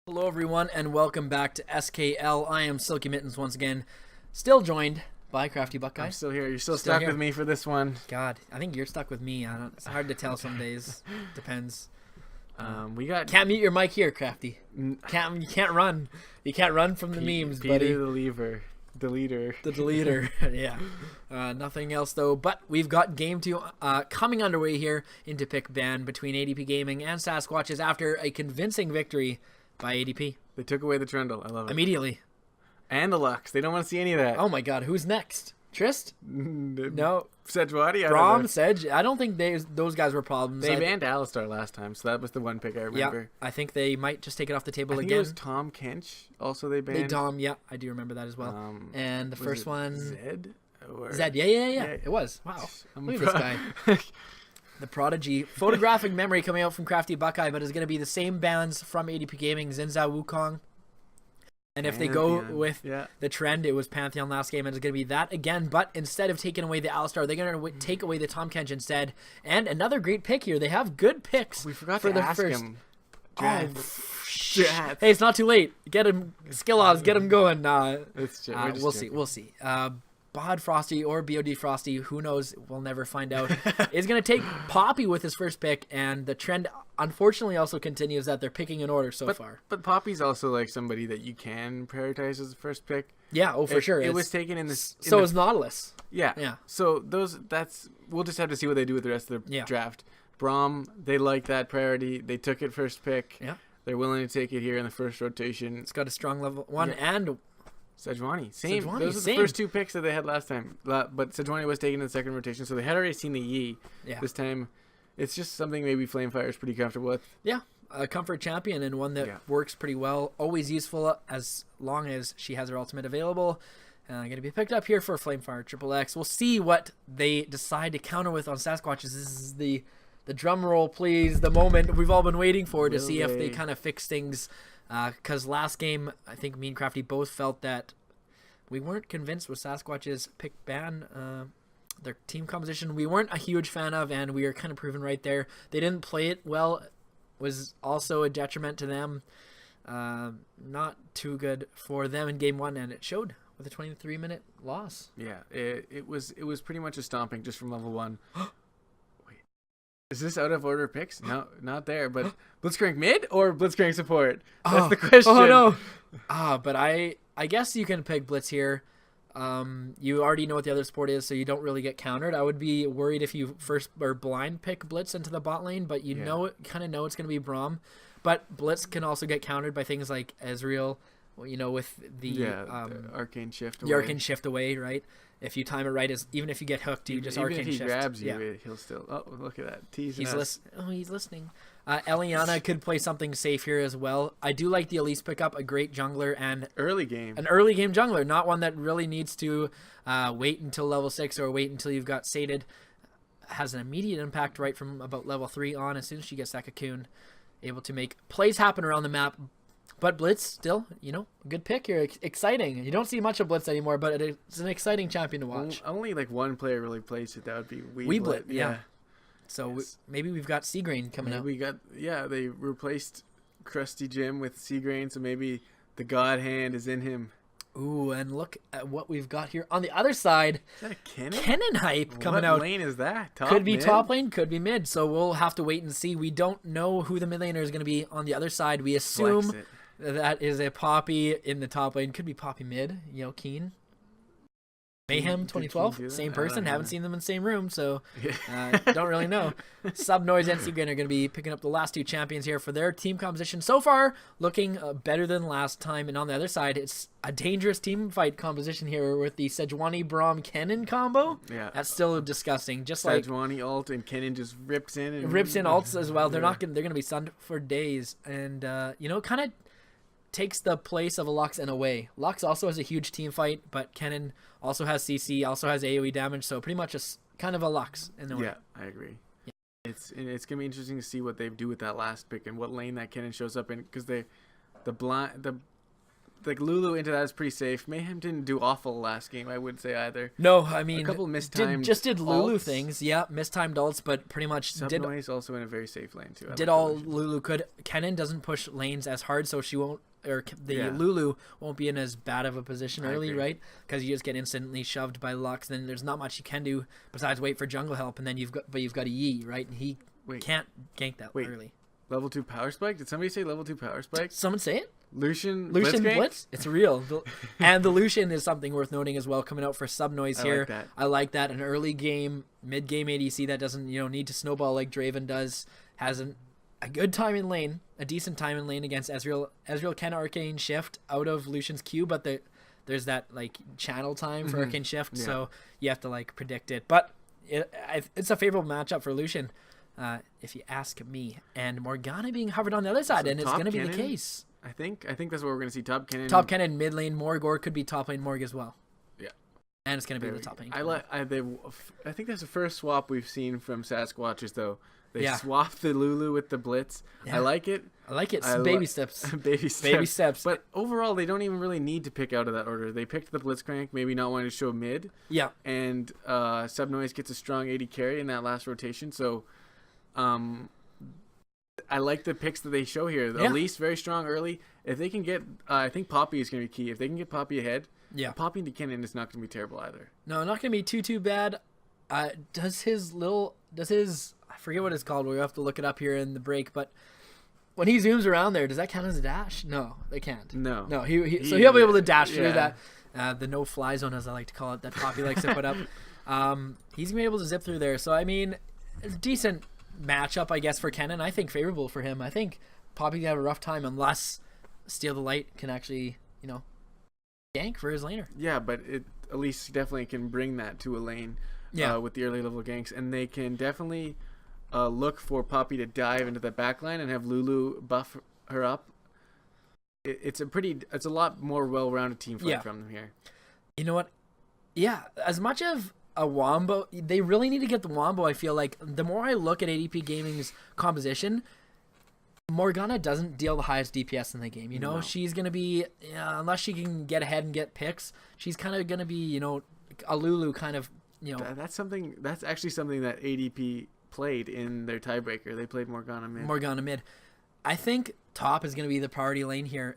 Hello everyone and welcome back to SKL. I am Silky Mittens once again, still joined by Crafty Buckeye. I'm still here. You're still stuck here. with me for this one. God, I think you're stuck with me. It's hard to tell some days. Depends. We got Can't mute your mic here, Crafty. You can't run. You can't run from the memes, Peter buddy. the lever, deleter. The deleter. Yeah. Nothing else though. But we've got game 2 coming underway here into pick ban between ADP Gaming and SaskWatches after a convincing victory by ADP. They took away the Trundle. I love it. Immediately. And the Lux. They don't want to see any of that. Oh my God, who's next? Trist? No. Sedgwadi? Brom, Sedge. I don't think those guys were problems. They banned Alistar last time, so that was the one pick I remember. Yeah, I think they might just take it off the table I think again. it was Tom Kench. Also, they banned. Yeah, I do remember that as well. And the first one, Zed. Zed. Yeah. It was. Wow. Look at this guy. The Prodigy. Photographic memory coming out from Crafty Buckeye, but it's going to be the same bands from ADP Gaming, Zinza, Wukong. And if they go with the trend, it was Pantheon last game, and it's going to be that again. But instead of taking away the Alistar, they're going to take away the Tom Kench instead. And another great pick here. They have good picks. We forgot for to the ask first. him. Hey, it's not too late. Get him skill odds. Get him going. We'll see. Bod Frosty or BOD Frosty, who knows? We'll never find out. Is going to take Poppy with his first pick, and the trend unfortunately also continues that they're picking in order so far. But Poppy's also like somebody that you can prioritize as the first pick. Yeah, for sure. It was taken in this. So is Nautilus. Yeah. So we'll just have to see what they do with the rest of the draft. Brom, they like that priority. They took it first pick. Yeah. They're willing to take it here in the first rotation. It's got a strong level 1 and Sejuani. Same. Sejuani, Those are the first two picks that they had last time. But Sejuani was taken in the second rotation, so they had already seen the Yi. Yeah. This time, it's just something maybe Flamefire is pretty comfortable with. Yeah. A comfort champion and one that works pretty well. Always useful as long as she has her ultimate available. Going to be picked up here for Flamefire Triple X. We'll see what they decide to counter with on SaskWatches. This is the drum roll, please. The moment we've all been waiting for to see if they kind of fix things. Because last game, I think me and Crafty both felt that we weren't convinced with SaskWatch's pick ban. Their team composition we weren't a huge fan of, and we were kind of proven right there. They didn't play it well. Was also a detriment to them. Not too good for them in game 1, and it showed with a 23-minute loss. Yeah, it was pretty much a stomping just from level 1. Wait, is this out of order picks? No, not there. But Blitzcrank mid or Blitzcrank support? That's the question. Oh no. But I guess you can pick Blitz here. You already know what the other support is, so you don't really get countered. I would be worried if you first or blind pick Blitz into the bot lane, but kind of know it's going to be Braum. But Blitz can also get countered by things like Ezreal, with the arcane shift away. The arcane shift away, right? If you time it right, even if you get hooked, you just arcane shift. Even if he grabs you, he'll still... Oh, look at that. Teasing us. He's listening. Eliana could play something safe here as well. I do like the Elise pickup, a great jungler and... An early game jungler, not one that really needs to wait until level 6 or wait until you've got sated. Has an immediate impact right from about level 3 on as soon as she gets that cocoon. Able to make plays happen around the map. But Blitz, still, good pick here. Exciting. You don't see much of Blitz anymore, but it's an exciting champion to watch. Only like one player really plays it. That would be Weeblit. Yeah. So maybe we've got Seagrain coming out. They replaced Krusty Jim with Seagrain, so maybe the God Hand is in him. Ooh, and look at what we've got here on the other side. Is that a Kennen? Kennen hype coming out. What lane is that? Could be top lane, could be mid. So we'll have to wait and see. We don't know who the mid laner is going to be on the other side. We assume that is a Poppy in the top lane. Could be Poppy mid, Keen. Mayhem 2012, same person. Haven't seen them in the same room, so don't really know. Subnoise and Seagrain are going to be picking up the last two champions here for their team composition. So far, looking better than last time. And on the other side, it's a dangerous team fight composition here with the Sejuani Braum Kennen combo. Yeah, that's still disgusting. Just Sejuani ult and Kennen just rips in ults as well. They're not they're going to be stunned for days, and kind of takes the place of a Lux in a way. Lux also has a huge team fight, but Kennen also has CC, also has AoE damage, so pretty much kind of a Lux in a way. Yeah, I agree. Yeah. It's gonna be interesting to see what they do with that last pick and what lane that Kennen shows up in, because the like Lulu into that is pretty safe. Mayhem didn't do awful last game, I would say either. No, I mean, a couple mistimed did Lulu ults. things. Yeah, mistimed ults, but pretty much Subnoise also in a very safe lane too. Did all Lulu could. Kennen doesn't push lanes as hard, so she won't, or Lulu won't be in as bad of a position early, right? Because you just get instantly shoved by Lux. Then there's not much you can do besides wait for jungle help, and then you've got a Yi, right? And he can't gank that early. Level 2 power spike? Did somebody say level 2 power spike? Someone say it? Lucian Blitz? It's real. And the Lucian is something worth noting as well, coming out for Subnoise here. I like that. An early game, mid-game ADC that doesn't need to snowball like Draven does, has a good time in lane, a decent time in lane against Ezreal. Ezreal can arcane shift out of Lucian's Q, but there's that like channel time for arcane shift, so you have to like predict it. But it's a favorable matchup for Lucian. If you ask me, and Morgana being hovered on the other side, and it's going to be the case. I think that's what we're going to see. Top Kennen mid lane Morg, or could be top lane Morg as well. Yeah, and it's going to be the top lane. I think that's the first swap we've seen from SaskWatches though. They swapped the Lulu with the Blitz. Yeah. I like it. Baby steps. Baby steps. But overall, they don't even really need to pick out of that order. They picked the Blitzcrank, maybe not wanting to show mid. Yeah. And Subnoise gets a strong AD carry in that last rotation. So. I like the picks that they show here. Elise very strong early. If they can get, I think Poppy is going to be key. If they can get Poppy ahead, Poppy into Kennen is not going to be terrible either. No, not going to be too bad. Does his I forget what it's called. We have to look it up here in the break. But when he zooms around there, does that count as a dash? No, they can't. No. So he'll be able to dash through that. The no fly zone, as I like to call it, that Poppy likes to put up. He's going to be able to zip through there. So I mean, it's a decent matchup, I guess, for Kennen. I think favorable for him. I think Poppy can have a rough time unless Steal the Light can actually, gank for his laner. Yeah, but at least definitely can bring that to a lane with the early level ganks, and they can definitely look for Poppy to dive into the backline and have Lulu buff her up. It's a lot more well-rounded team fight from them here. You know what? Yeah, as much of a Wombo, they really need to get the Wombo. I feel like the more I look at ADP Gaming's composition, Morgana doesn't deal the highest DPS in the game. No. She's going to be, unless she can get ahead and get picks, she's kind of going to be, a Lulu kind of, That's actually something that ADP played in their tiebreaker. They played Morgana mid. I think top is going to be the priority lane here.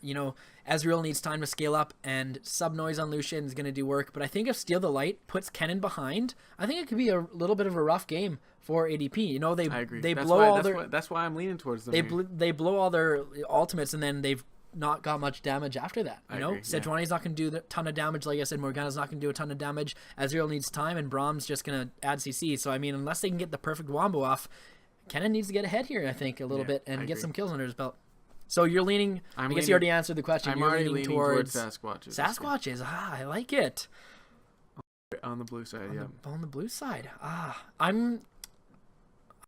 Ezreal needs time to scale up, and Subnoise on Lucian is going to do work. But I think if Steal the Light puts Kennen behind, I think it could be a little bit of a rough game for ADP. I agree. That's why I'm leaning towards them. They blow all their ultimates, and then they've not got much damage after that. Sejuani's not going to do a ton of damage. Like I said, Morgana's not going to do a ton of damage. Ezreal needs time, and Brahm's just going to add CC. So, I mean, unless they can get the perfect Wombo off, Kennen needs to get ahead here, I think, a little bit and get some kills under his belt. So you're leaning. I guess you already answered the question. You're leaning towards SaskWatches. SaskWatches. I like it. On the blue side, On the blue side. I'm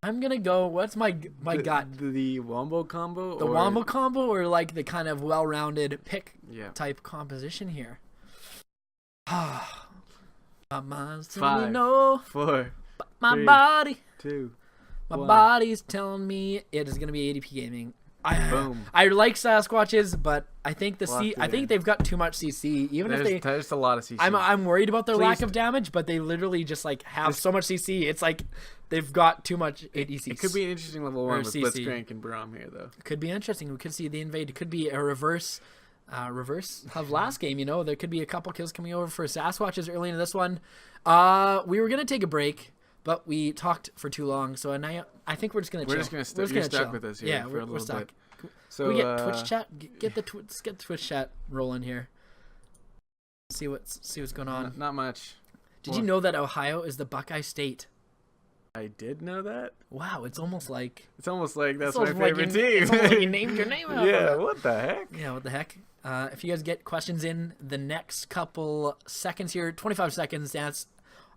gonna go. What's my gut? The Wombo combo. The Wombo combo, or like the kind of well-rounded pick type composition here. My mind's telling me no. 4. My 3, body. 2. My 1. body's telling me it is going to be ADP Gaming. I like SaskWatches, but I think I think they've got too much CC. There's a lot of CC. I'm worried about their lack of damage, but they literally just have so much CC. It's like they've got too much ADC. It could be an interesting level 1 with Blitzcrank and Braum here, though. It could be interesting. We could see the invade. It could be a reverse of last game. There could be a couple kills coming over for SaskWatches early in this one. We were gonna take a break, but we talked for too long, so now I think we're just gonna chill. You're stuck with us here for a little bit. So we get Twitch chat. Get the Twitch chat rolling here. See what's going on. Not much. Did you know that Ohio is the Buckeye State? I did know that. Wow, it's almost like that's my favorite team. It's almost like you named your name out. Yeah, what the heck? Yeah, what the heck? If you guys get questions in the next couple seconds here, 25 seconds, that's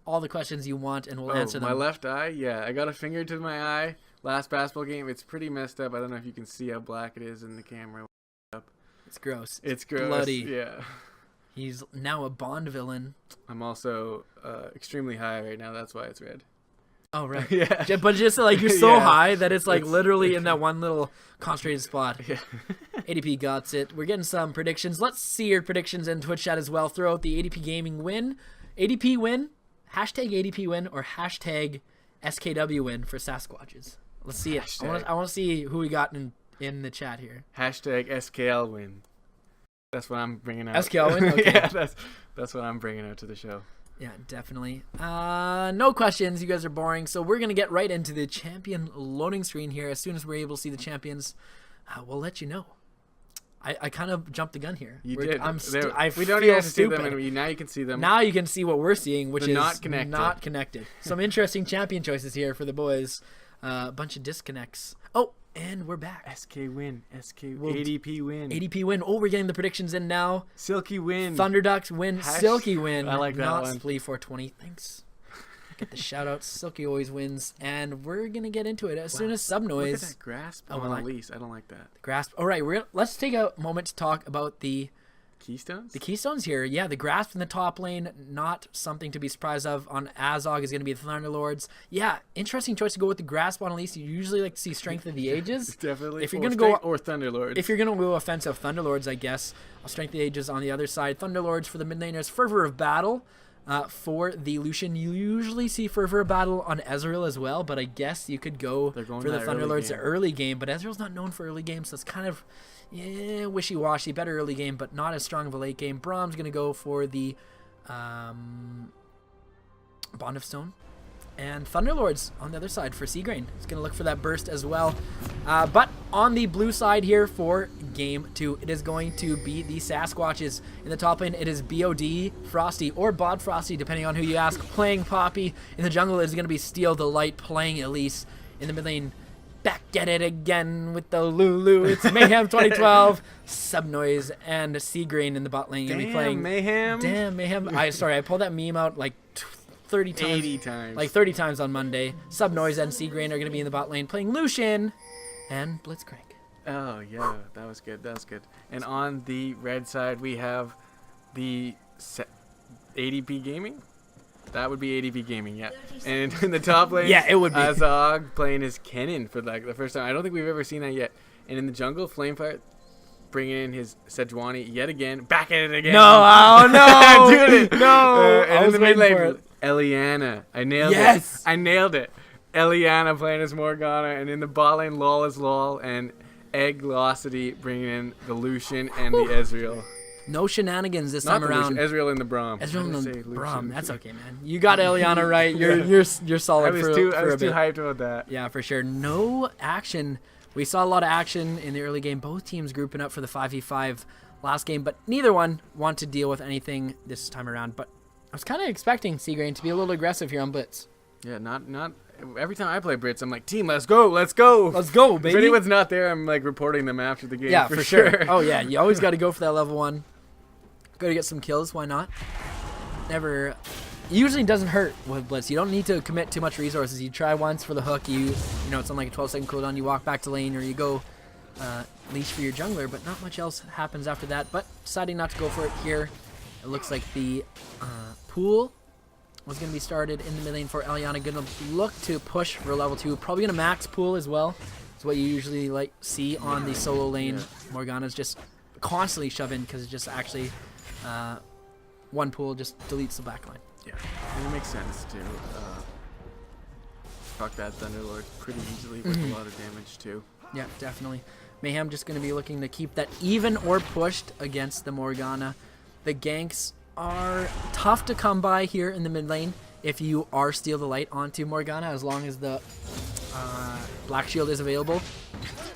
all the questions you want, and we'll answer them. My left eye, I got a finger to my eye. Last basketball game, it's pretty messed up. I don't know if you can see how black it is in the camera. It's gross. It's gross. Bloody. Yeah. He's now a Bond villain. I'm also extremely high right now. That's why it's red. Oh, right. Yeah. But just like you're so Yeah. high that it's like literally in that one little concentrated spot. Yeah. ADP got it. We're getting some predictions. Let's see your predictions in Twitch chat as well. Throw out the ADP gaming win. ADP win, hashtag ADP win, or hashtag SKW win for SaskWatches. Let's see it. I want to see who we got in the chat here. Hashtag SKL win. That's what I'm bringing out. SKL win? Okay. Yeah, that's what I'm bringing out to the show. Yeah, definitely. No questions. You guys are boring. So we're going to get right into the champion loading screen here. As soon as we're able to see the champions, we'll let you know. I kind of jumped the gun here. You did. We don't even have to see them. And now you can see them. Now you can see what we're seeing, which is not connected. Some interesting champion choices here for the boys. A bunch of disconnects. Oh, and we're back. SK win. ADP win. ADP win. Oh, we're getting the predictions in now. Silky win. Thunderducks win. Silky win. I like that not one. Splee 420. Thanks. Get the shout outs. Silky always wins. And we're going to get into it as soon as Subnoise. Look at that grasp on Elise. I don't like that. Grasp. All right, let's take a moment to talk about the Keystones? The Keystones here. Yeah, the grasp in the top lane, not something to be surprised of. On Azog is going to be the Thunderlords. Yeah, interesting choice to go with the grasp on Elise. You usually like to see Strength of the Ages. Definitely. If you're going to go or Thunderlords. If you're going to go offensive, Thunderlords, I guess. Strength of the Ages on the other side. Thunderlords for the mid laners. Fervor of Battle. For the Lucian, you usually see Fervor of Battle on Ezreal as well, but I guess you could go for the Thunderlords early game. But Ezreal's not known for early game, so it's kind of wishy-washy. Better early game, but not as strong of a late game. Brahm's going to go for the Bond of Stone. And Thunderlords on the other side for Seagrain. He's going to look for that burst as well. But on the blue side here for Game 2, it is going to be the SaskWatches. In the top lane, it is BOD Frosty or Bod Frosty, depending on who you ask, playing Poppy. In the jungle, it is going to be Steel the Light playing Elise. In the mid lane, back at it again with the Lulu. It's Mayhem 2012, Subnoise, and Seagrain in the bot lane. Going to be playing Mayhem. Damn, Mayhem. I pulled that meme out like 30 times. 80 times. Like 30 times on Monday. Subnoise and Seagrain are going to be in the bot lane playing Lucian and Blitzcrank. Oh, yeah. That was good. That was good. And on the red side, we have the ADP Gaming. That would be ADP Gaming, yeah. And in the top lane, yeah, it would be. Azog playing his Kennen for like the first time. I don't think we've ever seen that yet. And in the jungle, Flamefire bringing in his Sejuani yet again. Back at it again. No, oh no. Doing it. No. And in the mid lane, Eliana. I nailed it. I nailed it. Eliana playing as Morgana. And in the bot lane, LOL is LOL. And Egglosity bringing in the Lucian and the Ezreal. No shenanigans this time around. Ezreal in the Braum. Ezreal in the Braum. That's okay, man. You got Eliana right. You're solid for a bit. I was too hyped about that. Yeah, for sure. No action. We saw a lot of action in the early game. Both teams grouping up for the 5v5 last game, but neither one want to deal with anything this time around. But I was kind of expecting Seagrain to be a little aggressive here on Blitz. Yeah, not every time I play Blitz, I'm like, team, let's go, let's go. Let's go, baby. If anyone's not there, I'm like reporting them after the game. Yeah, for sure. Oh, yeah, you always got to go for that level 1. Go to get some kills, why not? Never. Usually doesn't hurt with Blitz. You don't need to commit too much resources. You try once for the hook, you know, it's on like a 12-second cooldown, you walk back to lane, or you go leash for your jungler, but not much else happens after that. But deciding not to go for it here. It looks like the pool was going to be started in the mid lane for Eliana. Going to look to push for level 2. Probably going to max pool as well. It's what you usually like see on the solo lane. Yeah. Morgana's just constantly shoving because it's just actually one pool just deletes the backline. Yeah, and it makes sense to proc that Thunderlord pretty easily with a lot of damage too. Yeah, definitely. Mayhem just going to be looking to keep that even or pushed against the Morgana. The ganks are tough to come by here in the mid lane if you are Steal the Light onto Morgana, as long as the Black Shield is available.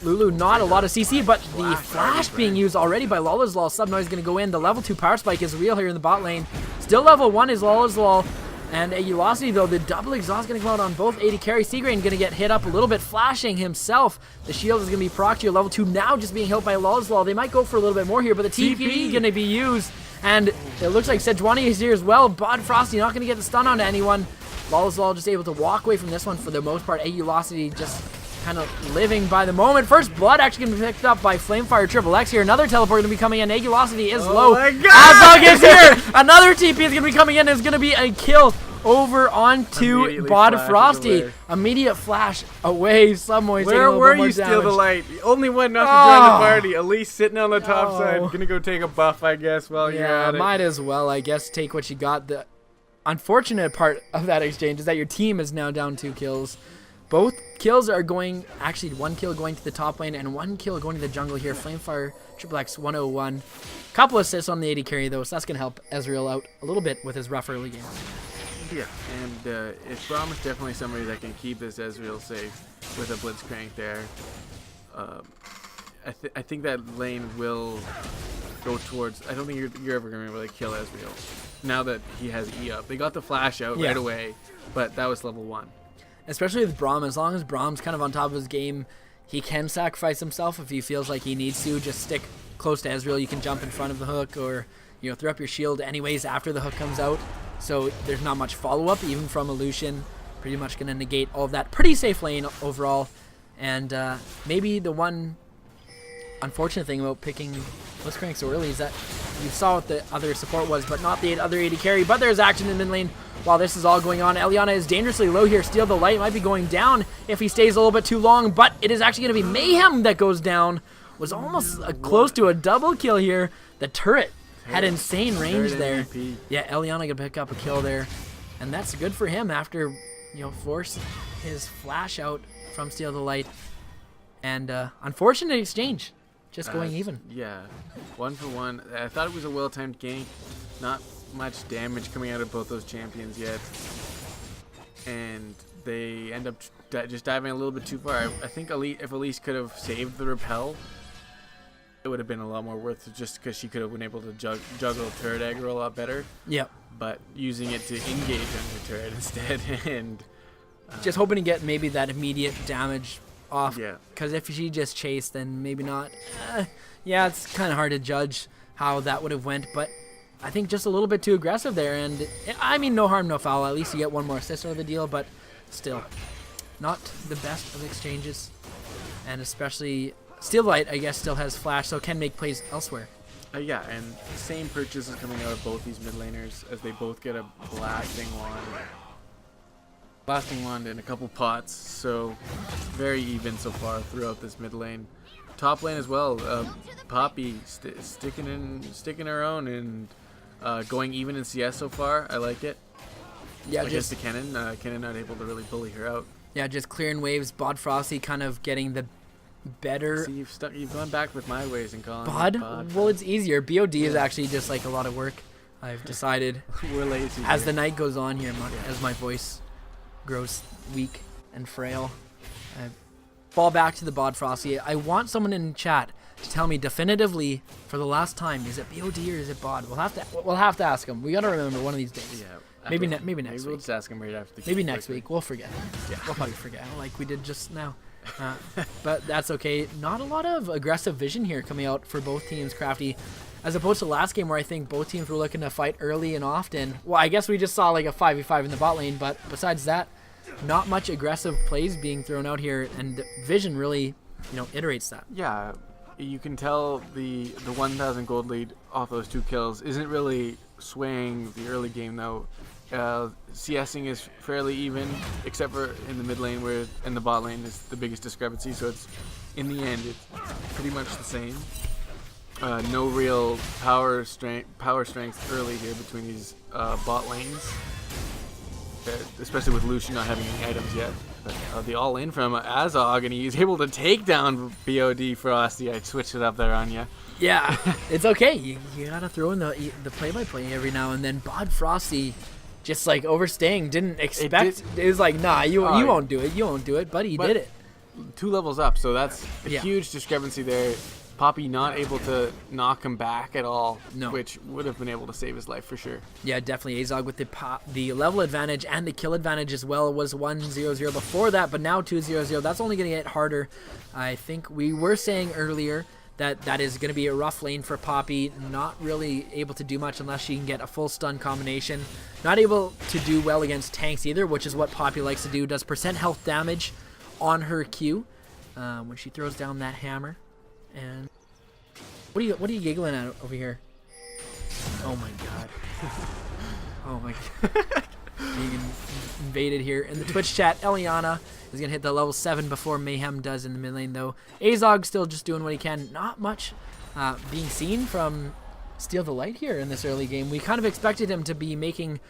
Lulu, not a lot of CC, but the flash being used already by Lola's Law. Subnoise is going to go in. The level 2 power spike is real here in the bot lane. Still level 1 is Lola's Law. And Egglosity, though, the double exhaust going to come out on both AD carry. Seagrain going to get hit up a little bit, flashing himself. The shield is going to be procced here. Level 2 now just being hit by Lola's Law. They might go for a little bit more here, but the TP going to be used. And it looks like Sejuani is here as well. Bod Frosty not going to get the stun onto anyone. Lola's Law just able to walk away from this one for the most part. Egglosity just kind of living by the moment. First blood actually going to be picked up by Flamefire XXX here. Another teleport going to be coming in. Egglosity is low. Azog is here. Another TP is going to be coming in. It's going to be a kill over onto Bod Frosty. Immediate flash away. Subway. Where were you, Steal the Light? The only one not to join the party. Elise sitting on the top side. Gonna go take a buff, I guess, while you're at it. Might as well, I guess, take what you got. The unfortunate part of that exchange is that your team is now down 2 kills. Both kills are going, actually 1 kill going to the top lane and 1 kill going to the jungle here. Flamefire, XXX 101. Couple assists on the AD carry though, so that's going to help Ezreal out a little bit with his rough early game. Yeah, and it's Braum is definitely somebody that can keep this Ezreal safe with a Blitzcrank there. I think that lane will go towards, I don't think you're ever going to really kill Ezreal now that he has E up. They got the flash out right away, but that was level 1. Especially with Braum, as long as Braum's kind of on top of his game, he can sacrifice himself if he feels like he needs to. Just stick close to Ezreal. You can jump in front of the hook or, throw up your shield anyways after the hook comes out. So there's not much follow-up, even from a Lucian. Pretty much going to negate all of that. Pretty safe lane overall. And maybe the one unfortunate thing about picking Blitzcrank so early is that you saw what the other support was, but not the other AD carry. But there's action in mid lane while this is all going on. Eliana is dangerously low here. Steal the Light might be going down if he stays a little bit too long, but it is actually going to be Mayhem that goes down. Was almost close to a double kill here. The turret had insane range there. Yeah, Eliana going to pick up a kill there, and that's good for him after, force his flash out from Steal the Light. And unfortunate exchange. Just going even. Yeah, 1 for 1. I thought it was a well-timed gank. Not much damage coming out of both those champions yet. And they end up just diving a little bit too far. I think if Elise could have saved the repel, it would have been a lot more worth it, just because she could have been able to juggle turret aggro a lot better. Yep. But using it to engage on her turret instead. And just hoping to get maybe that immediate damage off. Yeah. Because if she just chased, then maybe not. Yeah, it's kind of hard to judge how that would have went, but I think just a little bit too aggressive there. And I mean, no harm, no foul. At least you get 1 more assist out of the deal, but still, not the best of exchanges. And especially Steal the Light, I guess, still has flash, so can make plays elsewhere. Yeah, and the same purchase is coming out of both these mid laners as they both get a blasting wand and a couple pots, so very even so far throughout this mid lane. Top lane as well, Poppy sticking her own and going even in CS so far. I like it. Yeah, against the Kennen. Kennen not able to really bully her out. Yeah, just clearing waves. Bod Frosty kind of getting the better. See, you've gone back with my ways and calling Bod? Well, it's easier. BOD is actually just like a lot of work. I've decided. We're lazy. As the night goes on here, as my voice grows weak and frail, I fall back to the Bod Frosty. I want someone in chat to tell me definitively for the last time, is it BOD or is it Bod? We'll have to ask him. We got to remember one of these days. Yeah. Maybe next week. We'll just ask him right after the Maybe next week. We'll forget. Yeah. We'll probably forget like we did just now. But that's okay. Not a lot of aggressive vision here coming out for both teams, Crafty, as opposed to last game where I think both teams were looking to fight early and often. Well, I guess we just saw like a 5v5 in the bot lane, but besides that, not much aggressive plays being thrown out here, and vision really, iterates that. Yeah, you can tell the 1,000 gold lead off those 2 kills isn't really swaying the early game though. CSing is fairly even, except for in the mid lane where in the bot lane is the biggest discrepancy. So it's in the end it's pretty much the same. No real power strength early here between these bot lanes, especially with Lucian not having any items yet. But the all in from Azog, and he's able to take down BOD Frosty. I switched it up there on you. Yeah, it's okay. You gotta throw in the play-by-play every now and then. Bod Frosty just like overstaying, didn't expect. It was like, nah, you won't do it. You won't do it, but he did it. 2 levels up, so that's a huge discrepancy there. Poppy not able to knock him back at all, which would have been able to save his life for sure. Yeah, definitely. Azog with the level advantage and the kill advantage as well. It was 1-0-0 before that, but now 2-0-0. That's only going to get harder. I think we were saying earlier that is going to be a rough lane for Poppy. Not really able to do much unless she can get a full stun combination. Not able to do well against tanks either, which is what Poppy likes to do. Does percent health damage on her Q when she throws down that hammer. And what are you giggling at over here? Oh my god. Oh my god. Being invaded here. In the Twitch chat, Eliana is going to hit the level 7 before Mayhem does in the mid lane, though. Azog still just doing what he can. Not much being seen from Steal the Light here in this early game. We kind of expected him to be making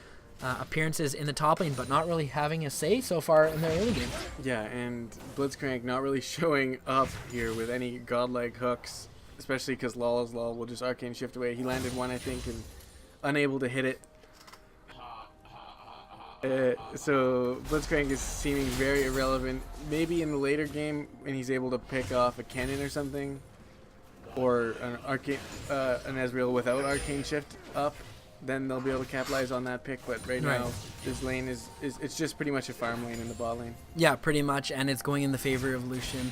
appearances in the top lane, but not really having a say so far in their early game. Yeah, and Blitzcrank not really showing up here with any godlike hooks, especially because Law's Law will just arcane shift away. He landed one, I think, and unable to hit it. So Blitzcrank is seeming very irrelevant. Maybe in the later game when he's able to pick off a Kennen or something, or an Ezreal without arcane shift up, then they'll be able to capitalize on that pick. But right now, this lane is it's just pretty much a farm lane in the bot lane. Yeah, pretty much, and it's going in the favor of Lucian.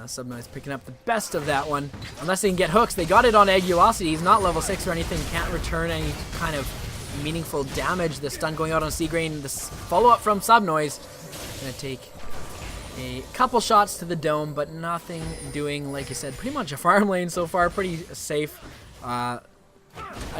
Subnoise picking up the best of that one. Unless they can get hooks. They got it on Agulosity. He's not level 6 or anything. Can't return any kind of meaningful damage. The stun going out on Seagrain. This follow-up from Subnoise. Gonna take a couple shots to the dome, but nothing doing, like you said, pretty much a farm lane so far. Pretty safe. I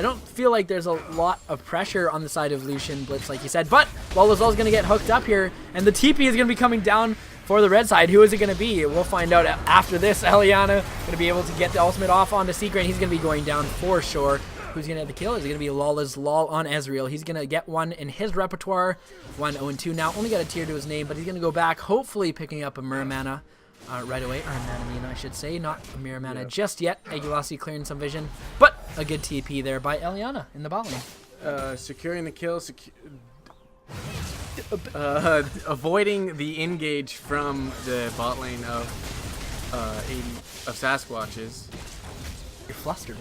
don't feel like there's a lot of pressure on the side of Lucian Blitz, like you said, but Lolazol's going to get hooked up here, and the TP is going to be coming down for the red side. Who is it going to be? We'll find out after this. Eliana going to be able to get the ultimate off onto Seagrain. He's going to be going down for sure. Who's going to have the kill? Is it going to be Lawless Lol on Ezreal? He's going to get one in his repertoire. 1-0-2 now. Only got a tier to his name, but he's going to go back, hopefully picking up a Muramana right away. Or Manamina, I should say. Not a Muramana just yet. Agulosity clearing some vision, but a good TP there by Eliana in the bot lane. Securing the kill, avoiding the engage from the bot lane of SaskWatches. You're flustered.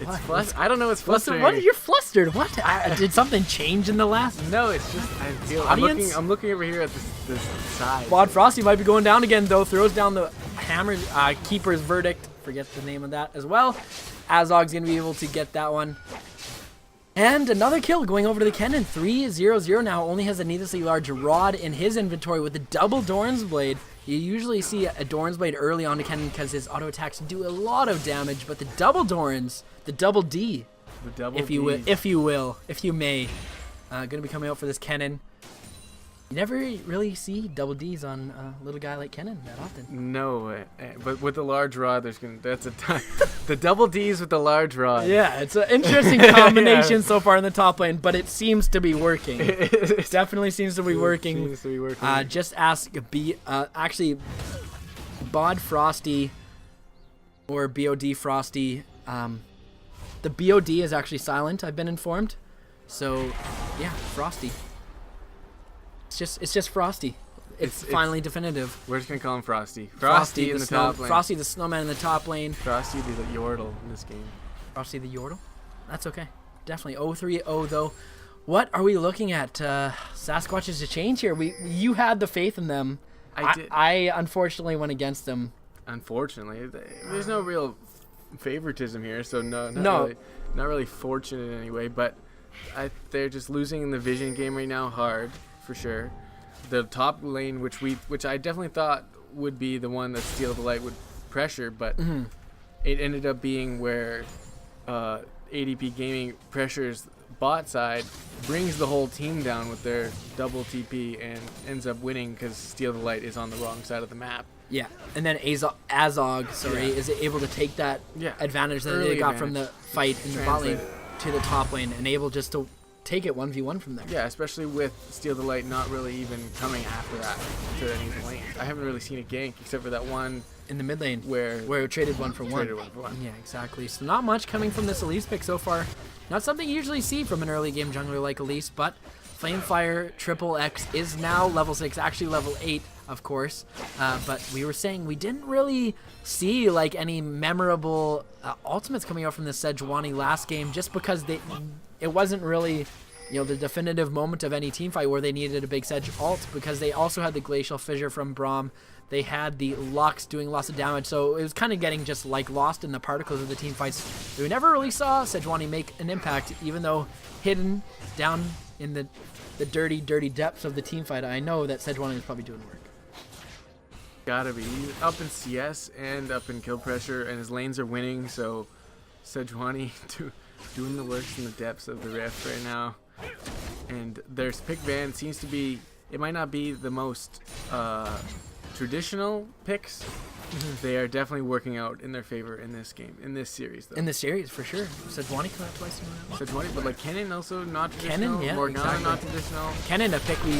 I don't know what's flustering. What? You're flustered. What? Did something change in the last? No, it's just I feel. I'm looking over here at this side. Bod Frosty might be going down again though. Throws down the hammer. Keeper's verdict. Forget the name of that as well. Azog's gonna be able to get that one. And another kill going over to the Kennen. 3-0-0 now. Only has a needlessly large rod in his inventory with the double Dorn's Blade. You usually see a Dorn's Blade early on to Kennen because his auto attacks do a lot of damage, but the double Dorns, the double D, if you may, gonna be coming out for this Kennen. You never really see double Ds on a little guy like Kennen that often. No, but with the large rod, that's the double Ds with the large rod. Yeah, it's an interesting combination so far in the top lane, but it seems to be working. It definitely seems to be working. Just ask actually Bod Frosty or BOD Frosty. The BOD is actually silent, I've been informed. So yeah, Frosty. It's just Frosty. It's finally definitive. We're just gonna call him Frosty. Frosty in the top lane. Frosty the snowman in the top lane. Frosty the Yordle in this game. Frosty the Yordle? That's okay. Definitely 0-3-0 though. What are we looking at? SaskWatches to change here. You had the faith in them. I did. I unfortunately went against them. Unfortunately, there's no real favoritism here, so not really fortunate in any way. But they're just losing in the vision game right now, hard. For sure. The top lane, which I definitely thought would be the one that Steal the Light would pressure, but it ended up being where ADP Gaming pressures bot side, brings the whole team down with their double TP, and ends up winning because Steal the Light is on the wrong side of the map. Yeah, and then Azog, is able to take that advantage that they got from the fight in the bot lane to the top lane, and able just to take it 1v1 from there. Yeah, especially with Steal the Light not really even coming after that to any of the lanes. I haven't really seen a gank except for that one in the mid lane where it traded one for one. Yeah, exactly. So not much coming from this Elise pick so far. Not something you usually see from an early game jungler like Elise, but Flamefire XXX is now level 6, actually level 8, of course. But we were saying we didn't really see like any memorable ultimates coming out from the Sejuani last game, just because it wasn't really, the definitive moment of any team fight where they needed a big Sedge ult, because they also had the Glacial Fissure from Braum. They had the Lux doing lots of damage, so it was kind of getting just like lost in the particles of the team fights. We never really saw Sejuani make an impact, even though hidden down in the dirty, dirty depths of the team fight. I know that Sejuani is probably doing work. Gotta be. Up in CS and up in kill pressure, and his lanes are winning, so Sejuani doing the works in the depths of the rift right now. And their pick ban seems to be it might not be the most traditional picks. They are definitely working out in their favor in this game, in this series, though. In this series, for sure. Sejuani come out twice in a row. Sejuani, but like Kennen also not traditional. Kennen, yeah, Morgana exactly. not traditional. Kennen, a pick we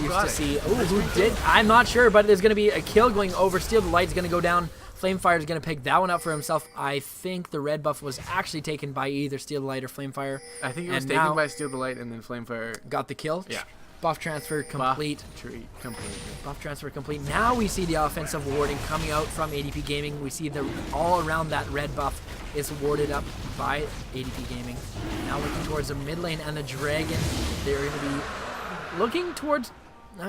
used to see. Oh, who did? I'm not sure, but there's going to be a kill going over. Steal the Light's going to go down. Flamefire is going to pick that one up for himself. I think the red buff was actually taken by either Steal the Light or Flamefire. I think it was taken by Steal the Light and then Flamefire got the kill. Yeah. Buff transfer complete. Buff transfer complete. Now we see the offensive warding coming out from ADP Gaming. We see the all around that red buff is warded up by ADP Gaming. Now looking towards the mid lane and the Dragon. They're going to be looking towards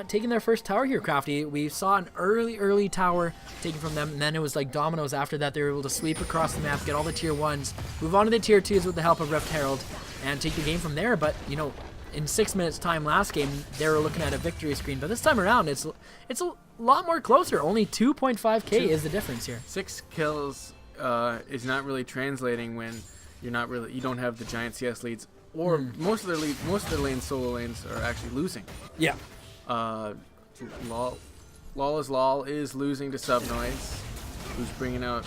taking their first tower here, Crafty. We saw an early tower taken from them, and then it was like dominoes after that. They were able to sweep across the map, get all the tier 1s, move on to the tier 2s with the help of Rift Herald, and take the game from there. But, you know, in 6 minutes time last game, they were looking at a victory screen, but this time around, it's a lot more closer. Only 2.5k is the difference here. 6 kills is not really translating when you don't have the giant CS leads, or most of their lanes, solo lanes, are actually losing. Yeah. Lol is losing to Subnoise, who's bringing out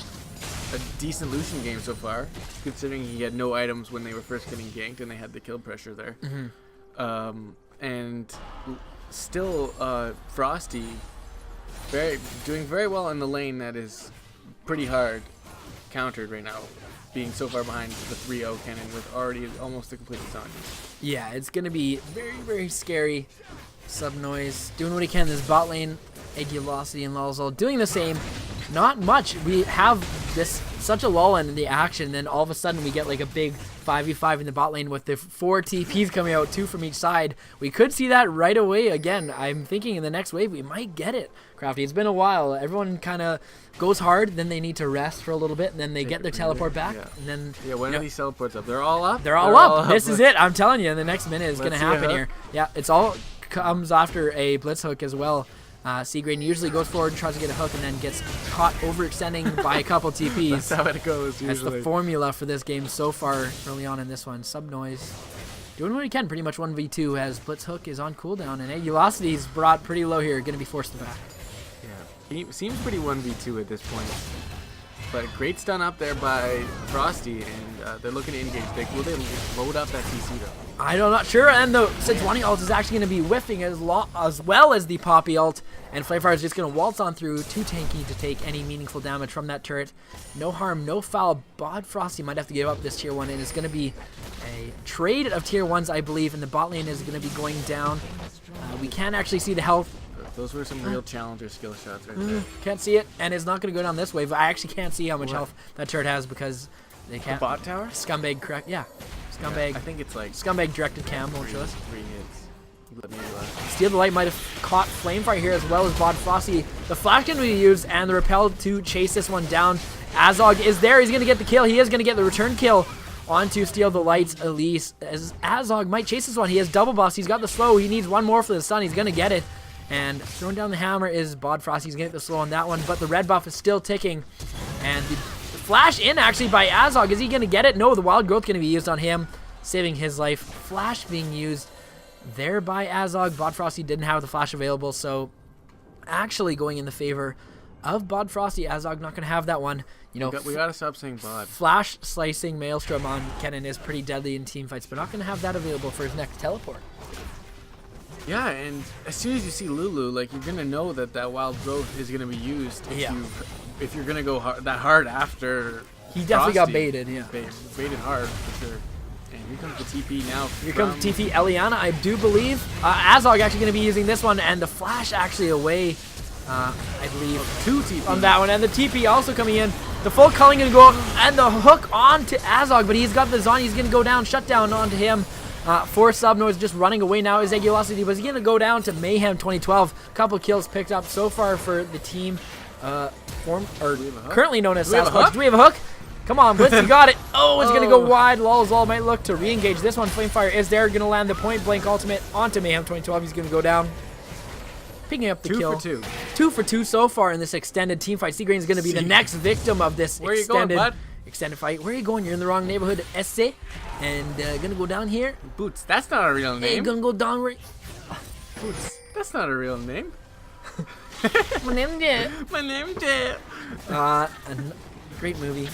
a decent Lucian game so far, considering he had no items when they were first getting ganked and they had the kill pressure there. And still Frosty doing very well in the lane that is pretty hard countered right now, being so far behind the 3-0 cannon with already almost a complete Sonya. Yeah, it's going to be very scary. Subnoise doing what he can in this bot lane. Agulosity and Lolzol doing the same. Not much. We have such a lull in the action, then all of a sudden we get like a big 5v5 in the bot lane with the 4 TPs coming out, 2 from each side. We could see that right away again. I'm thinking in the next wave we might get it, Crafty. It's been a while. Everyone kind of goes hard, then they need to rest for a little bit, and then they get their teleport back. Yeah. And then when are these teleports up? They're all up? They're all up. This is it. I'm telling you, in the next minute is going to happen here. Yeah, it's all comes after a blitz hook as well. Seagrain usually goes forward and tries to get a hook and then gets caught overextending by a couple TPs. That's how it goes usually. That's the formula for this game so far early on in this one. Subnoise doing what he can, pretty much 1v2 as blitz hook is on cooldown, and Agulosity is brought pretty low here, going to be forced back. Yeah, he seems pretty 1v2 at this point. But a great stun up there by Frosty, and they're looking to engage. Will they load up that CC though? I'm not sure, and the Sejuani ult is actually going to be whiffing as well as the Poppy ult, and Flamefire is just going to waltz on through, too tanky to take any meaningful damage from that turret. No harm, no foul. Bod Frosty might have to give up this tier 1, and it's going to be a trade of tier 1s, I believe, and the bot lane is going to be going down. We can't actually see the health. Those were some real challenger skill shots right there. Can't see it, and it's not going to go down this wave. I actually can't see how much health that turret has because they can't. The bot tower? Scumbag, correct? Yeah. Scumbag. Yeah, I think it's like Scumbag directed cam, won't show us. 3 hits. Steal the Light might have caught Flamefire here as well as Bod Frosty. The flash can be used and the repel to chase this one down. Azog is there. He's going to get the kill. He is going to get the return kill onto Steal the Light's Elise. As Azog might chase this one. He has double buffs. He's got the slow. He needs one more for the stun. He's going to get it. And throwing down the hammer is Bod Frosty. He's going to get the slow on that one. But the red buff is still ticking. And the flash in actually by Azog. Is he going to get it? No, the wild growth going to be used on him, saving his life. Flash being used there by Azog. Bod Frosty didn't have the flash available, so actually going in the favor of Bod Frosty. Azog not going to have that one. You know, we got to stop saying Bod. Flash slicing Maelstrom on Kennen is pretty deadly in team fights, but not going to have that available for his next teleport. Yeah, and as soon as you see Lulu, like, you're going to know that wild growth is going to be used if you're going to go that hard after He definitely got baited, yeah. Baited hard, for sure. And here comes the TP now. Here comes TP Eliana, I do believe. Azog actually going to be using this one, and the flash actually away, I believe. 2 TP on that one, and the TP also coming in. The full culling going to go, and the hook onto Azog, but he's got the Zon. He's going to go down, shut down onto him. For Subnoise just running away now is Agulosity, but he's going to go down to Mayhem 2012. Couple kills picked up so far for the team currently known as SaskWatches. Do we have a hook? Come on, Blitz, you got it. Oh, it's going to go wide. Lolzol might look to re-engage this one. Flamefire is there, going to land the point-blank ultimate onto Mayhem 2012. He's going to go down. Picking up the kill. 2 for 2. 2 for 2 so far in this extended team fight. Seagrain is going to be the next victim of this extended fight. Where are you going? You're in the wrong neighborhood, SC. And gonna go down here. Boots. That's not a real name. Hey, gonna go down right. Boots. That's not a real name. My name's Jet. My name's Jet. Great movie,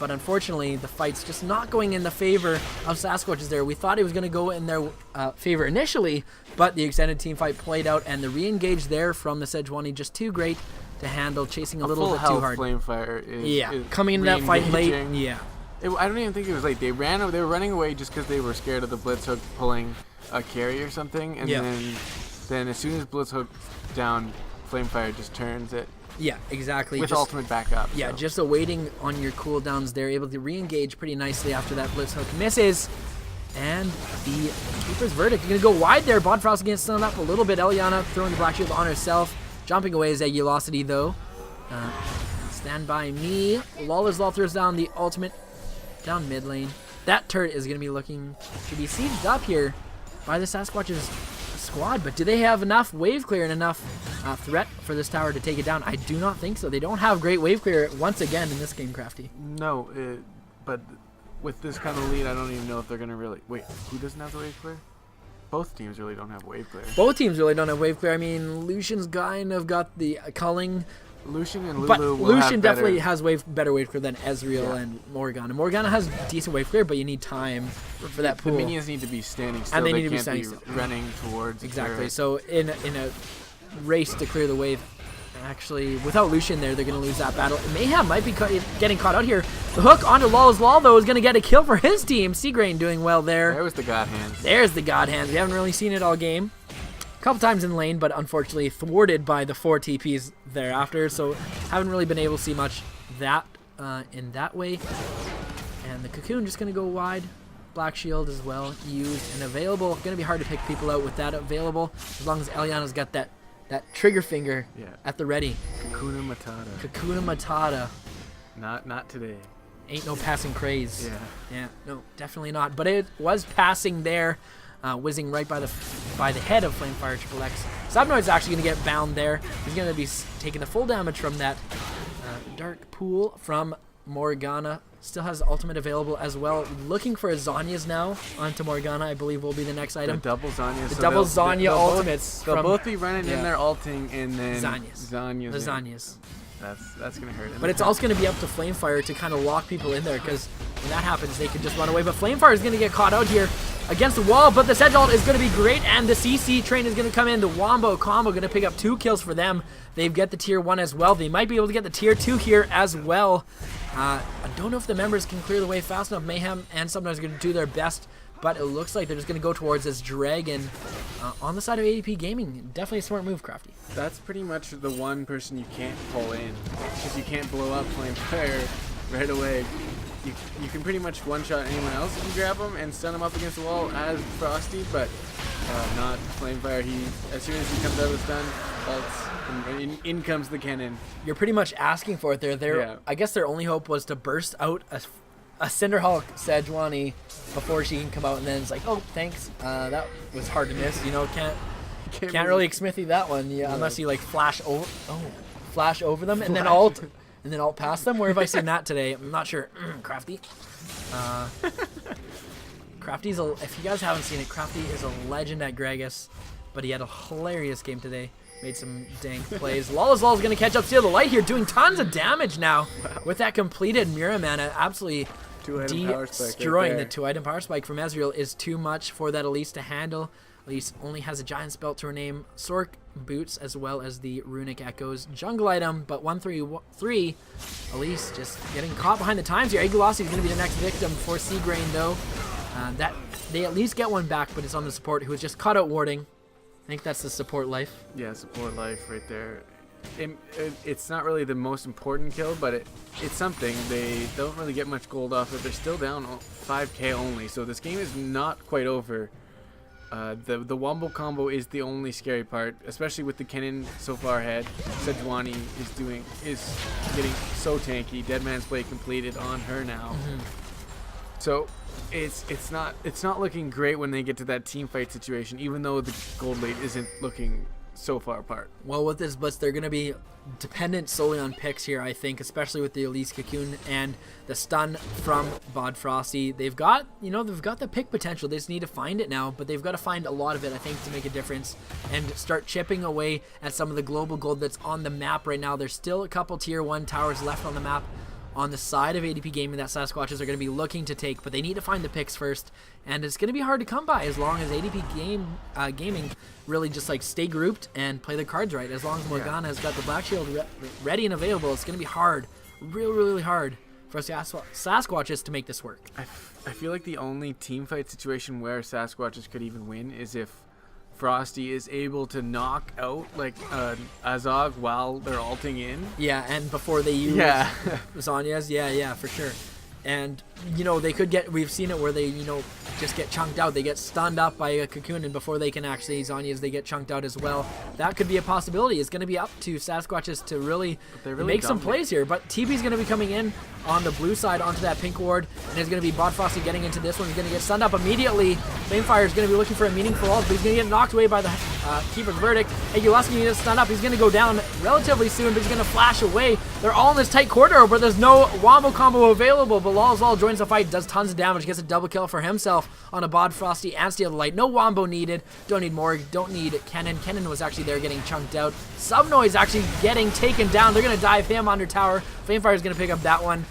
but unfortunately the fight's just not going in the favor of SaskWatches there. We thought it was going to go in their favor initially, but the extended team fight played out, and the re-engage there from the Sejuani just too great to handle, chasing a little bit too hard. Flamefire is coming into that fight late. Yeah. I don't even think it was late. They were running away just because they were scared of the Blitzhook pulling a carry or something, and then as soon as Blitzhook's down, Flamefire just turns it. Yeah, exactly. With ultimate backup. Yeah, just awaiting on your cooldowns there, able to re-engage pretty nicely after that Blitzhook misses. And the Keeper's Verdict, going to go wide there. Bonfrost against stun up a little bit. Eliana throwing the Black Shield on herself. Jumping away is Agulosity though. Stand by me. Lawler's Law throws down the ultimate down mid lane. That turret is going to be looking to be sieged up here by the SaskWatches squad, but do they have enough wave clear and enough threat for this tower to take it down? I do not think so. They don't have great wave clear once again in this game, Crafty. No, but with this kind of lead, I don't even know if they're going to really... Wait, who doesn't have the wave clear? Both teams really don't have wave clear. Both teams really don't have wave clear. I mean, Lucian's kind of got the culling. Lucian and Lulu but will Lucian have definitely better. has better wave clear than Ezreal and Morgana. Morgana has decent wave clear, but you need time for that pool. The minions need to be standing still. And they need can't to be standing still. Running towards. Exactly. So in a race to clear the wave, actually, without Lucian there, they're going to lose that battle. Mayhem might be getting caught out here. The hook onto Law's Law, though, is going to get a kill for his team. Seagrain doing well there. There was the God Hands. There's the God Hands. We haven't really seen it all game. A couple times in lane, but unfortunately thwarted by the 4 TPs thereafter, so haven't really been able to see much that in that way. And the Cocoon just going to go wide. Black Shield as well used and available. Going to be hard to pick people out with that available, as long as Eliana's got that trigger finger at the ready. Kakuna Matata. Kakuna Matata. Not today. Ain't no passing craze. Yeah. No, definitely not. But it was passing there. Whizzing right by the head of Flamefire XXX. Subnoid's actually going to get bound there. He's going to be taking the full damage from that dark pool from Morgana. Still has ultimate available as well. Looking for a Zhonya's now onto Morgana, I believe will be the next item. The double Zhonya. The double Zhonya ultimates. They'll both be running in their ulting and then Zhonya's. The Zhonya's. That's going to hurt. But it's also going to be up to Flamefire to kind of lock people in there, because when that happens, they can just run away. But Flamefire is going to get caught out here against the wall, but the Sedge ult is going to be great, and the CC train is going to come in. The Wombo combo going to pick up 2 kills for them. They get the tier 1 as well. They might be able to get the tier 2 here as well. I don't know if the members can clear the way fast enough. Mayhem and sometimes are going to do their best, but it looks like they're just going to go towards this Dragon on the side of ADP Gaming. Definitely a smart move, Crafty. That's pretty much the one person you can't pull in, because you can't blow up Flamefire right away. You can pretty much one-shot anyone else if you grab them and stun them up against the wall as Frosty, but not Flamefire. As soon as he comes out of the stun, ults, and in comes the cannon. You're pretty much asking for it there. I guess their only hope was to burst out a Cinderhulk Sejuani before she can come out, and then it's like, oh, thanks. That was hard to miss. You know, can't really Xmithy that one. Yeah, unless you like flash over them and then ult. And then alt past them. Where have I seen that today? I'm not sure. Crafty. Crafty's if you guys haven't seen it, Crafty is a legend at Gragas, but he had a hilarious game today. Made some dank plays. Lawless is going to catch up, steal the light here, doing tons of damage now with that completed Mira Mana. Absolutely destroying the 2-item power spike from Ezreal is too much for that Elise to handle. Elise only has a giant spell to her name, Sork boots, as well as the Runic Echoes jungle item, but 1-3-3, Elise just getting caught behind the times here. Agulosity is going to be the next victim for Seagrain, though. That they at least get one back, but it's on the support who was just caught out warding. I think that's the support life. Yeah, support life right there. It's not really the most important kill, but it's something. They don't really get much gold off it. They're still down 5k only, so this game is not quite over. The Wombo combo is the only scary part, especially with the Kennen so far ahead. Sejuani is getting so tanky. Deadman's Blade completed on her now. So it's not looking great when they get to that team fight situation, even though the gold lead isn't looking so far apart. Well, with this blitz, they're going to be dependent solely on picks here, I think, especially with the Elise Cocoon and the stun from Bod Frosty. They've got the pick potential. They just need to find it now, but they've got to find a lot of it, I think, to make a difference and start chipping away at some of the global gold that's on the map right now. There's still a couple tier 1 towers left on the map on the side of ADP Gaming that SaskWatches are going to be looking to take, but they need to find the picks first, and it's going to be hard to come by as long as ADP Gaming really just like stay grouped and play their cards right. As long as Morgana has got the Black Shield ready and available, it's going to be hard, really hard for SaskWatches to make this work. I feel like the only team fight situation where SaskWatches could even win is if Frosty is able to knock out like Azog while they're ulting in. Yeah, and before they use Zhonya's. Yeah, for sure. And, they could get, we've seen it where they, just get chunked out. They get stunned up by a Cocoon, and before they can actually Zhonya's, they get chunked out as well. That could be a possibility. It's going to be up to SaskWatches to really make some plays here. But TP's going to be coming in on the blue side onto that pink ward, and it's going to be Bod Frosty getting into this one. He's going to get stunned up immediately. Flamefire is going to be looking for a meaningful ult, but he's going to get knocked away by the Keeper's Verdict. Egulaski gets stunned up. He's going to go down relatively soon, but he's going to flash away. They're all in this tight corridor, but there's no wombo combo available. But Lolzol joins the fight, does tons of damage, gets a double kill for himself on a Bod Frosty and Steal the Light. No wombo needed. Don't need Morg. Don't need Kennen. Kennen was actually there getting chunked out. Subnoise actually getting taken down. They're going to dive him under tower. Flamefire is going to pick up that one.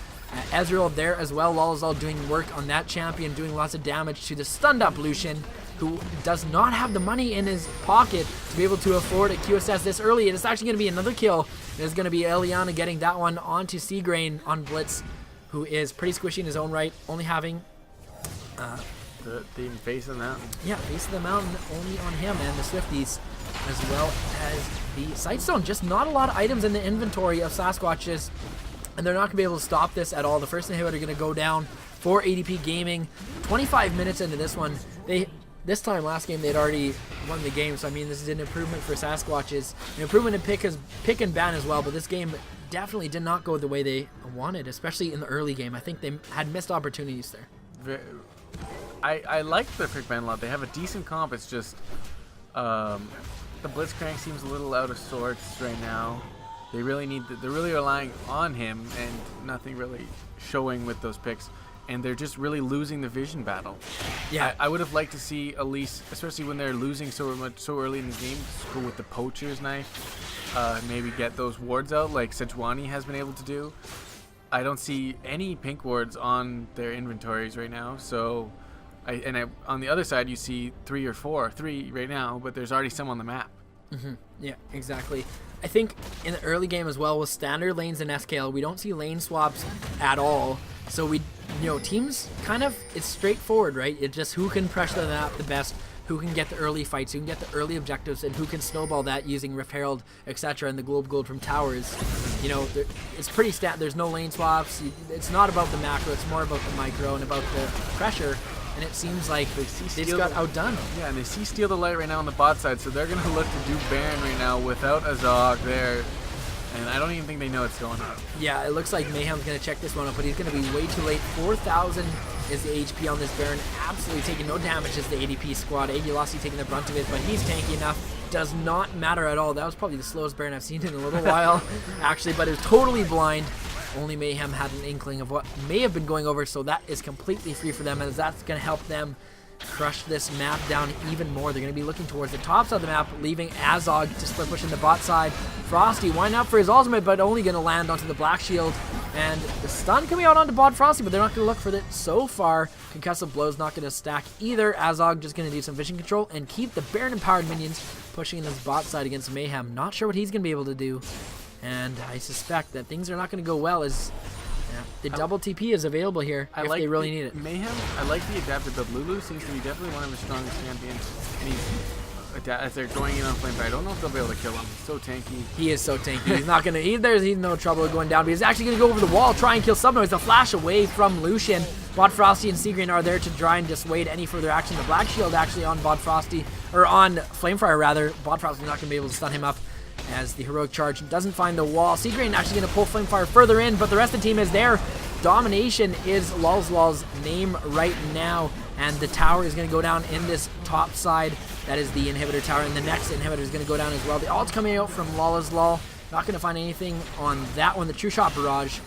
Ezreal there as well. Lolzol doing work on that champion, doing lots of damage to the stunned up Lucian, who does not have the money in his pocket to be able to afford a QSS this early. It is actually going to be another kill. It is going to be Eliana getting that one onto Seagrain on Blitz, who is pretty squishy in his own right, only having the face of the mountain. Yeah, face of the mountain only on him and the Swifties, as well as the Sightstone. Just not a lot of items in the inventory of SaskWatches, and they're not going to be able to stop this at all. The first inhibitor going to go down for ADP Gaming. 25 minutes into this one, this time last game they'd already won the game, so I mean this is an improvement for SaskWatches, an improvement in pick and ban as well, but this game definitely did not go the way they wanted, especially in the early game. I think they had missed opportunities there. I like the pick ban a lot. They have a decent comp. It's just the Blitzcrank seems a little out of sorts right now. They're really relying on him and nothing really showing with those picks. And they're just really losing the vision battle. Yeah, I would have liked to see Elise, especially when they're losing so early in the game, go with the poacher's knife, maybe get those wards out like Sejuani has been able to do. I don't see any pink wards on their inventories right now. So, on the other side you see three right now, but there's already some on the map. Mm-hmm. Yeah, exactly. I think in the early game as well with standard lanes and SKL, we don't see lane swaps at all. So teams kind of, it's straightforward, right? It's just who can pressure the map the best, who can get the early fights, who can get the early objectives, and who can snowball that using Rift Herald, etc. and the Globe Gold from towers. It's pretty there's no lane swaps. It's not about the macro, it's more about the micro and about the pressure. And it seems like they just got outdone. Yeah, and they see Steal the Light right now on the bot side, so they're going to look to do Baron right now without Azog there. And I don't even think they know what's going on. Yeah, it looks like Mayhem's going to check this one up, but he's going to be way too late. 4,000 is the HP on this Baron. Absolutely taking no damage as the ADP squad. Egulasi taking the brunt of it, but he's tanky enough. Does not matter at all. That was probably the slowest Baron I've seen in a little while, actually, but it was totally blind. Only Mayhem had an inkling of what may have been going over, so that is completely free for them, as that's going to help them crush this map down even more. They're going to be looking towards the top side of the map, leaving Azog to split push in the bot side. Frosty winding up for his ultimate, but only going to land onto the Black Shield. And the stun coming out onto bot Frosty, but they're not going to look for it so far. Concussive Blow's not going to stack either. Azog just going to do some vision control and keep the Baron-empowered minions pushing in this bot side against Mayhem. Not sure what he's going to be able to do. And I suspect that things are not going to go well as the double TP is available here if they really need it. Mayhem, I like the adapted build. Lulu seems to be definitely one of his strongest champions. And as they're going in on Flamefire, I don't know if they'll be able to kill him. He's so tanky. He is so tanky. He's not going to... He's no trouble going down, but he's actually going to go over the wall, try and kill Subnoise. A flash away from Lucian. Bot Frosty and Seagrain are there to try and dissuade any further action. The Black Shield actually on Bot Frosty, or on Flamefire rather. Bot Frosty's not going to be able to stun him up, as the heroic charge doesn't find the wall. Seagrain actually going to pull Flamefire further in, but the rest of the team is there. Domination is Lolzol's name right now, and the tower is going to go down in this top side. That is the inhibitor tower, and the next inhibitor is going to go down as well. The ult's coming out from Lawless Law. Not going to find anything on that one. The True Shot Barrage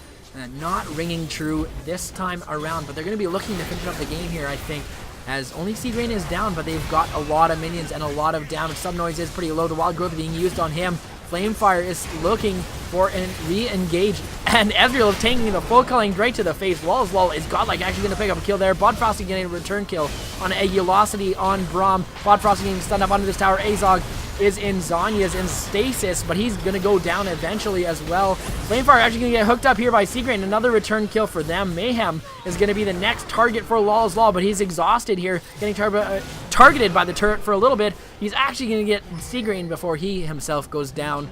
not ringing true this time around, but they're going to be looking to finish up the game here, I think, as only Seed Rain is down, but they've got a lot of minions and a lot of damage. Subnoise is pretty low. The Wild Growth being used on him. Flamefire is looking for a re-engage, and Ezreal is taking the full culling right to the face. Lawless Law is godlike, actually going to pick up a kill there. Bodfrosty getting a return kill on Agulosity on Braum. Bodfrosty getting stunned up onto this tower. Azog is in Zhonya's in stasis, but he's going to go down eventually as well. Flamefire actually going to get hooked up here by Seagrain. Another return kill for them. Mayhem is going to be the next target for Lawless Law, but he's exhausted here, getting targeted by the turret for a little bit. He's actually going to get Seagrain before he himself goes down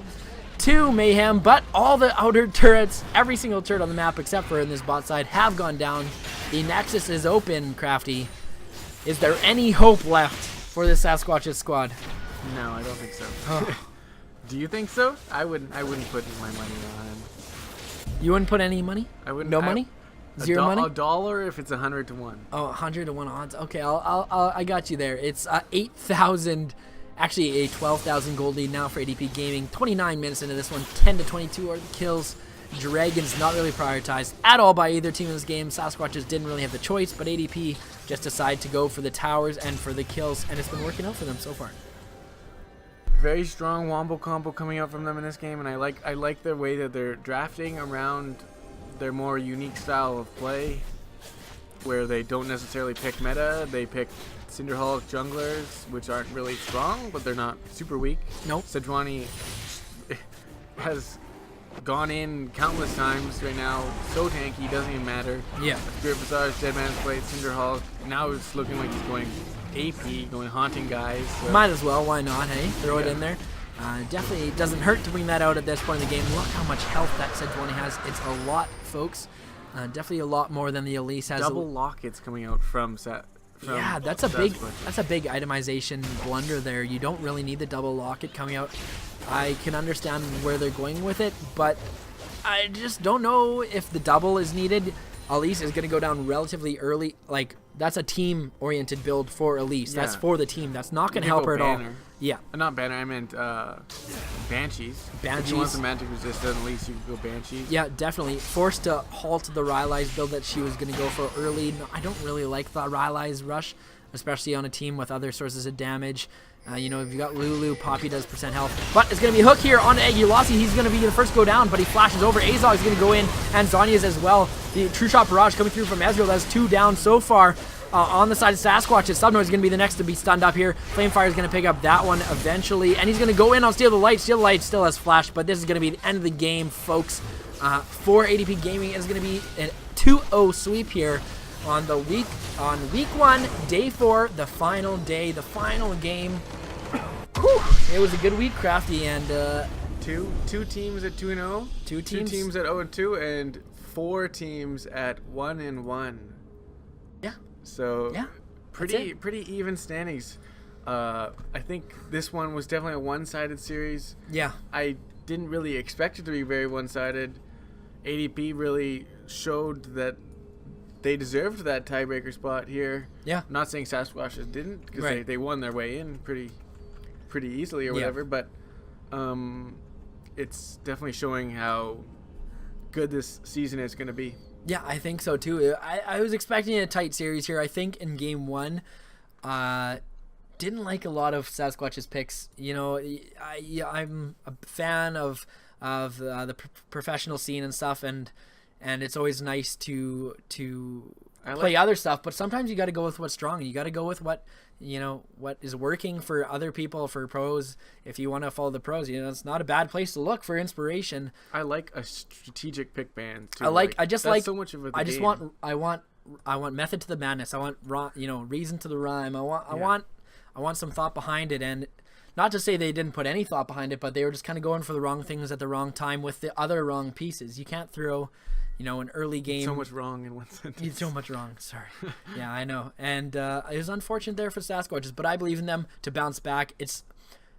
to Mayhem, but all the outer turrets, every single turret on the map except for in this bot side, have gone down. The Nexus is open, Crafty. Is there any hope left for this SaskWatches squad? No, I don't think so. Do you think so? I wouldn't put my money on him. You wouldn't put any money? I wouldn't. No money? Zero money? $1 if it's 100 to 1. Oh, 100 to 1 odds. Okay, I got you there. It's 8,000, actually a 12,000 gold lead now for ADP Gaming. 29 minutes into this one, 10 to 22 are the kills. Dragons not really prioritized at all by either team in this game. SaskWatches didn't really have the choice, but ADP just decided to go for the towers and for the kills, and it's been working out for them so far. Very strong wombo combo coming out from them in this game, and I like the way that they're drafting around their more unique style of play, where they don't necessarily pick meta. They pick Cinderhulk junglers, which aren't really strong, but they're not super weak. Nope. Sejuani has gone in countless times right now. So tanky, doesn't even matter. Yeah. Spirit Visage, Dead Man's Blade, Cinderhulk. Now it's looking like he's going AP, going haunting guys. So. Might as well, why not, hey? Throw it in there. Definitely doesn't hurt to bring that out at this point in the game. Look how much health that Sejuani has. It's a lot, folks. Definitely a lot more than the Elise has. Double lockets coming out from Set. Yeah, that's a big itemization blunder there. You don't really need the double locket coming out. I can understand where they're going with it, but I just don't know if the double is needed. Elise is going to go down relatively early. Like, that's a team-oriented build for Elise. Yeah. That's for the team. That's not going to help her at all. Yeah. Not Banner, I meant Banshees. If you want some magic resistance, at least you can go Banshees. Yeah, definitely. Forced to halt the Rylai's build that she was going to go for early. No, I don't really like the Rylai's rush, especially on a team with other sources of damage. You know, if you got Lulu, Poppy does % health. But it's going to be a hook here on Agulossi. He's going to be the first to go down, but he flashes over. Azog is going to go in, and Zhonya's as well. The True Shot Barrage coming through from Ezreal. That's 2 down so far. On the side of SaskWatches, Subnoise is going to be the next to be stunned up here. Flamefire is going to pick up that one eventually, and he's going to go in on Steal the Light. Steal the Light still has flash, but this is going to be the end of the game, folks. For ADP Gaming, it's going to be a 2-0 sweep here on week 1, day 4, the final day, the final game. Whew, it was a good week, Crafty, and two teams at 2-0, two teams at 0-2, and 4 teams at 1-1. Yeah. So yeah, pretty even standings. I think this one was definitely a one-sided series. Yeah. I didn't really expect it to be very one-sided. ADP really showed that they deserved that tiebreaker spot here. Yeah. I'm not saying SaskWatches didn't, because they won their way in pretty easily or whatever, but it's definitely showing how good this season is going to be. Yeah, I think so too. I was expecting a tight series here. I think in game 1, didn't like a lot of SaskWatch's picks. You know, I'm a fan of the professional scene and stuff, and it's always nice to play other stuff. But sometimes you got to go with what's strong. You got to go with what is working for other people, for pros. If you want to follow the pros, it's not a bad place to look for inspiration. I like a strategic pick band too. So much of it. I want method to the madness. I want reason to the rhyme. I want some thought behind it, and not to say they didn't put any thought behind it, but they were just kind of going for the wrong things at the wrong time with the other wrong pieces. You can't throw an early game. So much wrong in one sentence. So much wrong. Sorry. Yeah, I know. And it was unfortunate there for SaskWatches, but I believe in them to bounce back. It's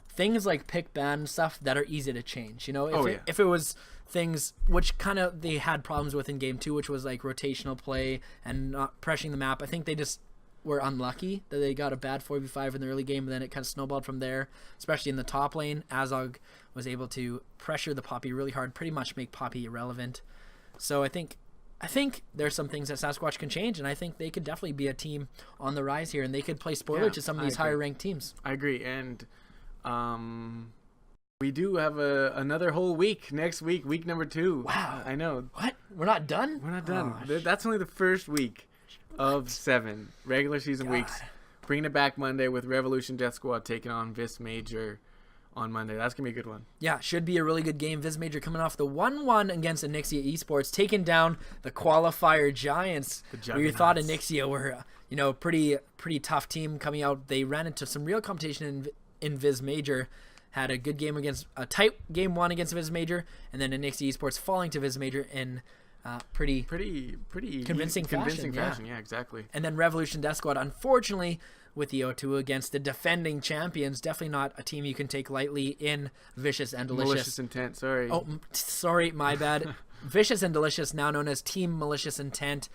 things like pick ban and stuff that are easy to change. If it was things which kind of they had problems with in game 2, which was like rotational play and not pressuring the map, I think they just were unlucky that they got a bad 4v5 in the early game, and then it kind of snowballed from there, especially in the top lane. Azog was able to pressure the Poppy really hard, pretty much make Poppy irrelevant. So I think there's some things that Sasquatch can change, and I think they could definitely be a team on the rise here, and they could play spoiler to some of these higher ranked teams. I agree, and we do have another whole week next week, week number 2. Wow. I know. What? We're not done? We're not done. That's only the first week of 7 regular season weeks. Bringing it back Monday with Revolution Death Squad taking on Vis Major on Monday. That's going to be a good one. Yeah, should be a really good game. Vis Major coming off the 1-1 against Onyxia Esports, taking down the qualifier Giants. We thought Onyxia were, pretty tough team coming out. They ran into some real competition in Vis Major. Had a good game against a tight game 1 against Vis Major, and then Onyxia Esports falling to Vis Major in pretty convincing fashion. Yeah, exactly. And then Revolution Death Squad, unfortunately, with the 0-2 against the defending champions, definitely not a team you can take lightly in Vicious and Delicious. Malicious Intent, sorry. Oh, sorry, my bad. Vicious and Delicious, now known as Team Malicious Intent.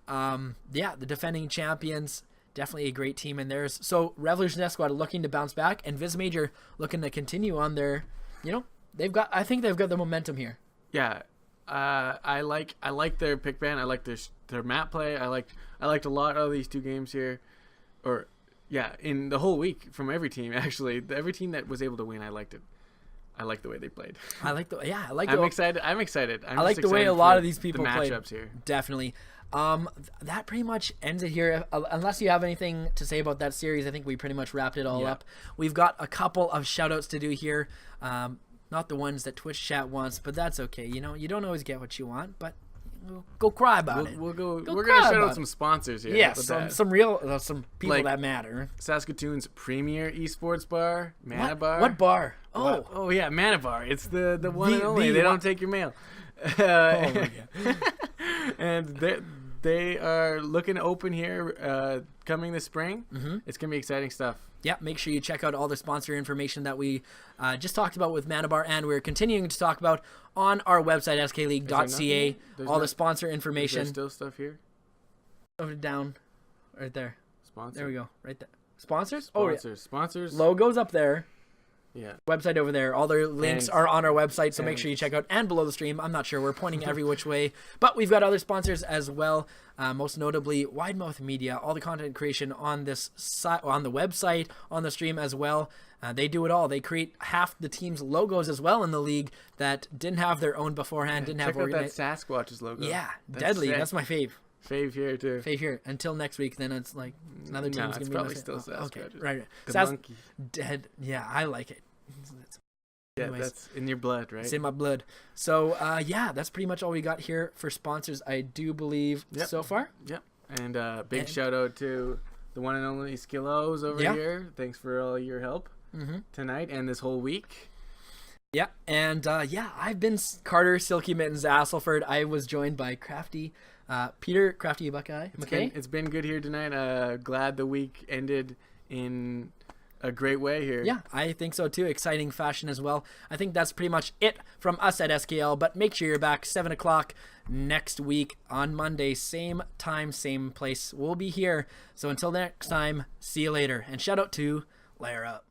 The defending champions, definitely a great team in theirs. So Revolution Death Squad looking to bounce back, and Vis Major looking to continue on their, I think they've got the momentum here. Yeah. I like their pick ban. I like their map play. I liked a lot of these 2 games here, in the whole week from every team. Actually, every team that was able to win, I liked it. I like the way they played. I'm excited. I'm excited. I like the way a lot of these people played. Matchups here. Definitely. That pretty much ends it here. Unless you have anything to say about that series, I think we pretty much wrapped it all up. We've got a couple of shout outs to do here. Not the ones that Twitch chat wants, but that's okay. You don't always get what you want, but go cry about it. We're gonna shout out some sponsors here. Yeah, some people that matter. Saskatoon's premier esports bar, Mana Bar. What bar? Oh yeah, Mana Bar. It's the one and only. They don't take your mail. Oh my God. And they are looking to open here coming this spring. Mm-hmm. It's gonna be exciting stuff. Yeah, make sure you check out all the sponsor information that we just talked about with Mana Bar, and we're continuing to talk about on our website, skleague.ca. The sponsor information. Is there still stuff here? Over down, right there. Sponsor. There we go, right there. Sponsors? Sponsors. Logos up there. Yeah. Website over there. All their links are on our website, so make sure you check out. And below the stream, I'm not sure. We're pointing every which way. But we've got other sponsors as well, most notably Widemouth Media. All the content creation on this site, on the website, on the stream as well. They do it all. They create half the team's logos as well in the league that didn't have their own beforehand, didn't have organized. Check out that SaskWatches logo. Yeah, that's deadly. Sick. That's my fave. Fave here too. Fave here. Until next week, then it's like another team's gonna be probably still SaskWatches. Okay, right. The monkey. Dead. Yeah, I like it. Anyways, that's in your blood, right? It's in my blood. So, that's pretty much all we got here for sponsors, I do believe, so far. Yep. And big shout out to the one and only Skillos over here. Thanks for all your help tonight and this whole week. Yeah. And, I've been Carter Silky Mittens Asselford. I was joined by Crafty Peter, Crafty Buckeye. It's been good here tonight. Glad the week ended in a great way here. Yeah, I think so too. Exciting fashion as well. I think that's pretty much it from us at SKL, but make sure you're back 7 o'clock next week on Monday. Same time, same place. We'll be here. So until next time, see you later. And shout out to Layer Up.